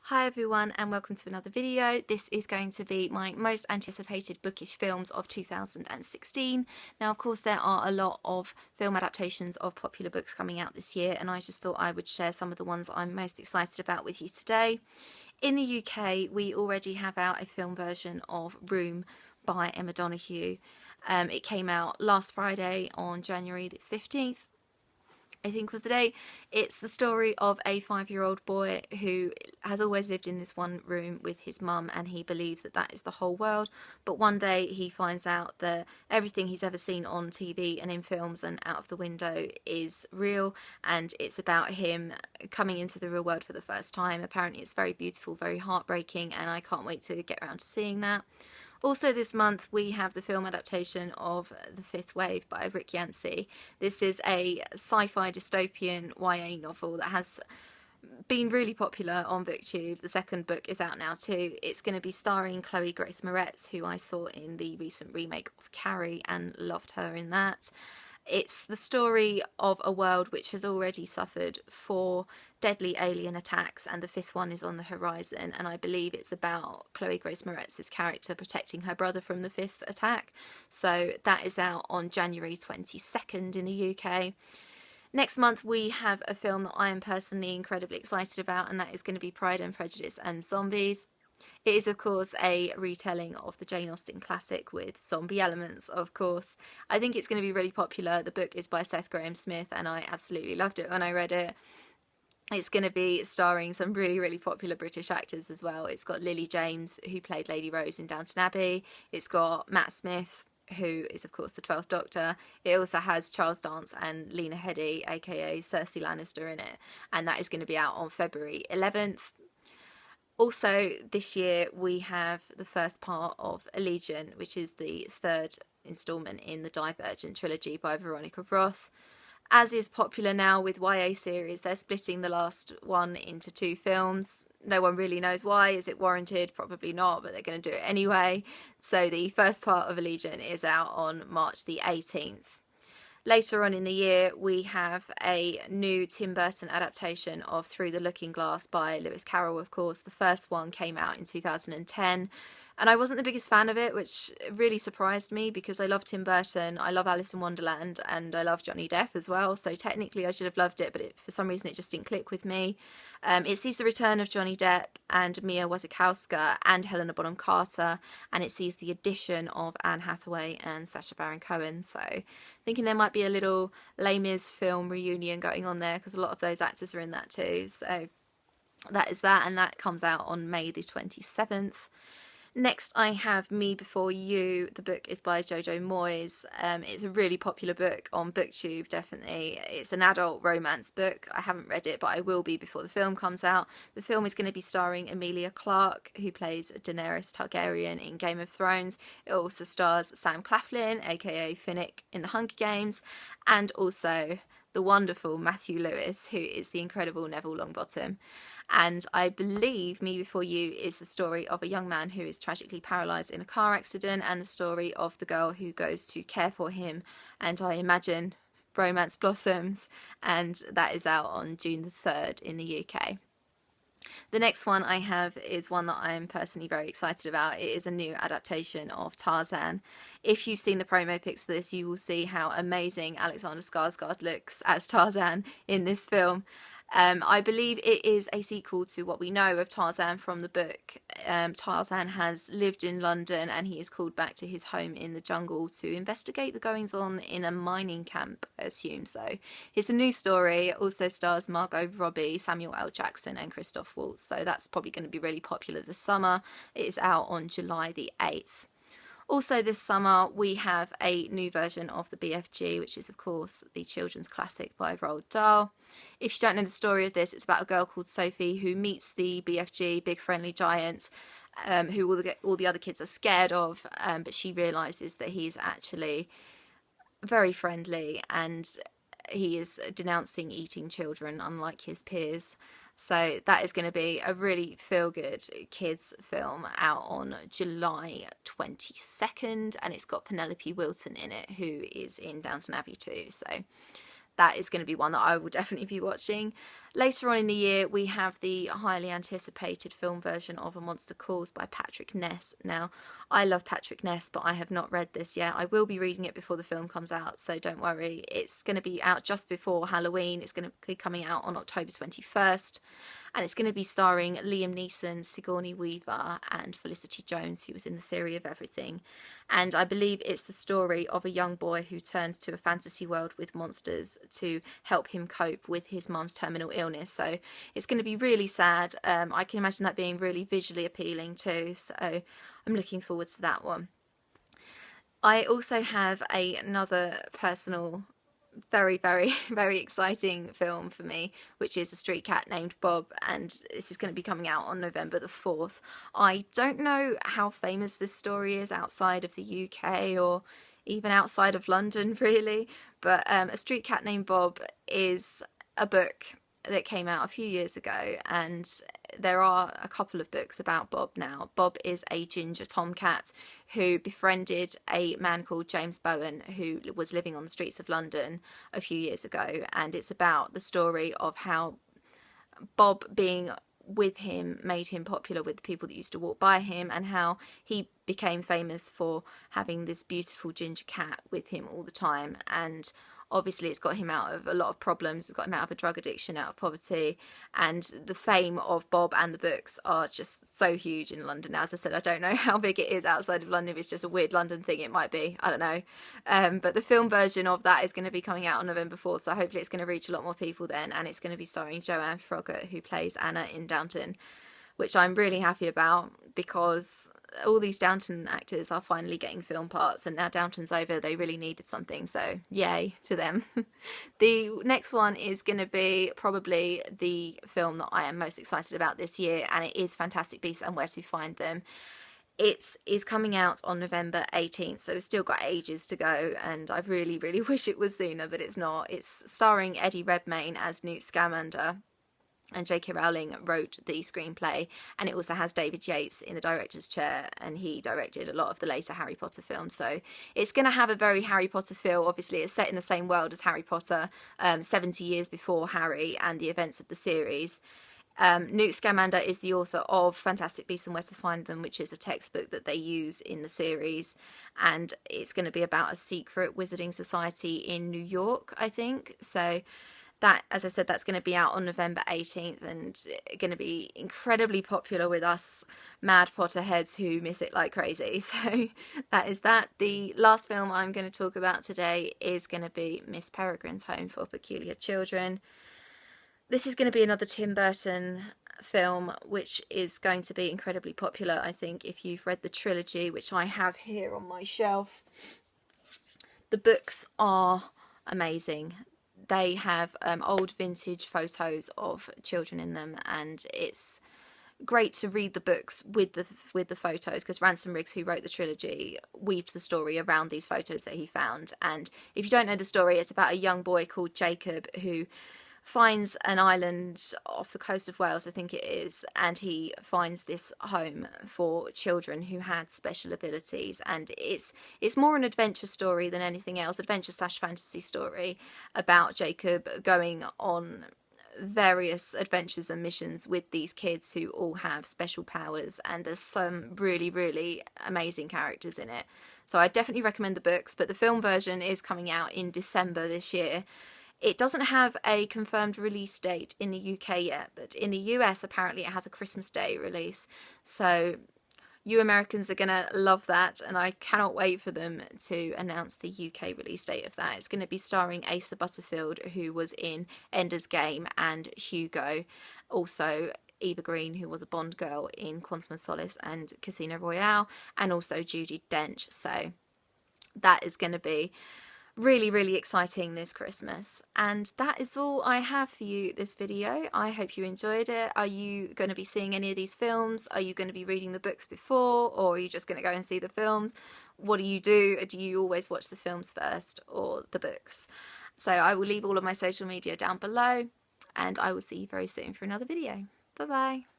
Hi everyone and welcome to another video. This is going to be my most anticipated bookish films of 2016. Now of course there are a lot of film adaptations of popular books coming out this year, and I just thought I would share some of the ones I'm most excited about with you today. In the UK we already have out a film version of Room by Emma Donoghue. It came out last Friday on January the 15th. I think was the day. It's the story of a 5-year-old boy who has always lived in this one room with his mum, and he believes that that is the whole world. But one day he finds out that everything he's ever seen on TV and in films and out of the window is real, and it's about him coming into the real world for the first time. Apparently it's very beautiful, very heartbreaking, and I can't wait to get around to seeing that. Also this month we have the film adaptation of The Fifth Wave by Rick Yancey. This is a sci-fi dystopian YA novel that has been really popular on BookTube. The second book is out now too. It's going to be starring Chloe Grace Moretz, who I saw in the recent remake of Carrie and loved her in that. It's the story of a world which has already suffered 4 deadly alien attacks, and the 5th one is on the horizon, and I believe it's about Chloe Grace Moretz's character protecting her brother from the 5th attack. So that is out on January 22nd in the UK. Next month we have a film that I am personally incredibly excited about, and that is going to be Pride and Prejudice and Zombies. It is of course a retelling of the Jane Austen classic with zombie elements, of course. I think it's going to be really popular. The book is by Seth Grahame-Smith and I absolutely loved it when I read it. It's going to be starring some really popular British actors as well. It's got Lily James, who played Lady Rose in Downton Abbey. It's got Matt Smith, who is of course the 12th Doctor. It also has Charles Dance and Lena Headey, aka Cersei Lannister, in it, and that is going to be out on February 11th. Also this year we have the first part of Allegiant, which is the 3rd instalment in the Divergent trilogy by Veronica Roth. As is popular now with YA series, they're splitting the last one into 2 films. No one really knows why. Is it warranted? Probably not, but they're going to do it anyway. So the first part of Allegiant is out on March the 18th. Later on in the year we have a new Tim Burton adaptation of Through the Looking Glass by Lewis Carroll, of course. The first one came out in 2010. And I wasn't the biggest fan of it, which really surprised me because I love Tim Burton, I love Alice in Wonderland, and I love Johnny Depp as well. So technically I should have loved it, but for some reason it just didn't click with me. It sees the return of Johnny Depp and Mia Wasikowska and Helena Bonham Carter, and it sees the addition of Anne Hathaway and Sacha Baron Cohen. So thinking there might be a little Les Mis film reunion going on there because a lot of those actors are in that too. So that is that, and that comes out on May the 27th. Next I have Me Before You. The book is by Jojo Moyes. It's a really popular book on BookTube, definitely. It's an adult romance book. I haven't read it, but I will be before the film comes out. The film is going to be starring Emilia Clarke, who plays Daenerys Targaryen in Game of Thrones. It also stars Sam Claflin, aka Finnick in The Hunger Games, and also the wonderful Matthew Lewis, who is the incredible Neville Longbottom. And I believe Me Before You is the story of a young man who is tragically paralysed in a car accident, and the story of the girl who goes to care for him, and I imagine romance blossoms, and that is out on June the 3rd in the UK. The next one I have is one that I am personally very excited about. It is a new adaptation of Tarzan. If you've seen the promo pics for this, you will see how amazing Alexander Skarsgård looks as Tarzan in this film. I believe it is a sequel to what we know of Tarzan from the book. Tarzan has lived in London and he is called back to his home in the jungle to investigate the goings-on in a mining camp, I assume. So it's a new story. It also stars Margot Robbie, Samuel L. Jackson and Christoph Waltz. So that's probably going to be really popular this summer. It is out on July the 8th. Also this summer we have a new version of the BFG, which is of course the children's classic by Roald Dahl. If you don't know the story of this, it's about a girl called Sophie who meets the BFG, Big Friendly Giant, who all the other kids are scared of, but she realises that he's actually very friendly and he is denouncing eating children unlike his peers. So that is going to be a really feel-good kids film out on July 22nd, and it's got Penelope Wilton in it, who is in Downton Abbey too. So that is going to be one that I will definitely be watching. Later on in the year, we have the highly anticipated film version of A Monster Calls by Patrick Ness. Now, I love Patrick Ness, but I have not read this yet. I will be reading it before the film comes out, so don't worry. It's going to be out just before Halloween. It's going to be coming out on October 21st. And it's going to be starring Liam Neeson, Sigourney Weaver and Felicity Jones, who was in The Theory of Everything. And I believe it's the story of a young boy who turns to a fantasy world with monsters to help him cope with his mum's terminal illness. So it's going to be really sad. I can imagine that being really visually appealing too. So I'm looking forward to that one. I also have another personal very, very, very exciting film for me, which is A Street Cat Named Bob, and this is going to be coming out on November the 4th. I don't know how famous this story is outside of the UK or even outside of London, really, but A Street Cat Named Bob is a book that came out a few years ago, and there are a couple of books about Bob now. Bob is a ginger tomcat who befriended a man called James Bowen, who was living on the streets of London a few years ago, and it's about the story of how Bob being with him made him popular with the people that used to walk by him, and how he became famous for having this beautiful ginger cat with him all the time. And obviously it's got him out of a lot of problems. It's got him out of a drug addiction, out of poverty, and the fame of Bob and the books are just so huge in London now. As I said, I don't know how big it is outside of London. If it's just a weird London thing, it might be, I don't know. But the film version of that is going to be coming out on November 4th, so hopefully it's going to reach a lot more people then, and it's going to be starring Joanne Froggatt, who plays Anna in Downton, which I'm really happy about, because all these Downton actors are finally getting film parts, and now Downton's over, they really needed something, so yay to them. The next one is going to be probably the film that I am most excited about this year, and it is Fantastic Beasts and Where to Find Them. It is coming out on November 18th, so it's still got ages to go, and I really, really wish it was sooner, but it's not. It's starring Eddie Redmayne as Newt Scamander, and J.K. Rowling wrote the screenplay, and it also has David Yates in the director's chair, and he directed a lot of the later Harry Potter films, so it's going to have a very Harry Potter feel. Obviously it's set in the same world as Harry Potter, 70 years before Harry and the events of the series. Newt Scamander is the author of Fantastic Beasts and Where to Find Them, which is a textbook that they use in the series, and it's going to be about a secret wizarding society in New York, I think. So that, as I said, that's going to be out on November 18th, and going to be incredibly popular with us mad Potterheads who miss it like crazy. So that is that. The last film I'm going to talk about today is going to be Miss Peregrine's Home for Peculiar Children. This is going to be another Tim Burton film, which is going to be incredibly popular, I think, if you've read the trilogy, which I have here on my shelf. The books are amazing. They have old vintage photos of children in them, and it's great to read the books with the photos, because Ransom Riggs, who wrote the trilogy, weaved the story around these photos that he found. And if you don't know the story, it's about a young boy called Jacob who finds an island off the coast of Wales, I think it is, and he finds this home for children who had special abilities, and it's more an adventure story than anything else, adventure/fantasy story about Jacob going on various adventures and missions with these kids who all have special powers, and there's some really, really amazing characters in it. So I definitely recommend the books, but the film version is coming out in December this year. It doesn't have a confirmed release date in the UK yet, but in the US apparently it has a Christmas Day release. So you Americans are going to love that, and I cannot wait for them to announce the UK release date of that. It's going to be starring Asa Butterfield, who was in Ender's Game and Hugo. Also Eva Green, who was a Bond girl in Quantum of Solace and Casino Royale, and also Judi Dench. So that is going to be really, really exciting this Christmas. And that is all I have for you this video. I hope you enjoyed it. Are you going to be seeing any of these films? Are you going to be reading the books before, or are you just going to go and see the films? What do you do? Do you always watch the films first or the books? So I will leave all of my social media down below, and I will see you very soon for another video. Bye bye.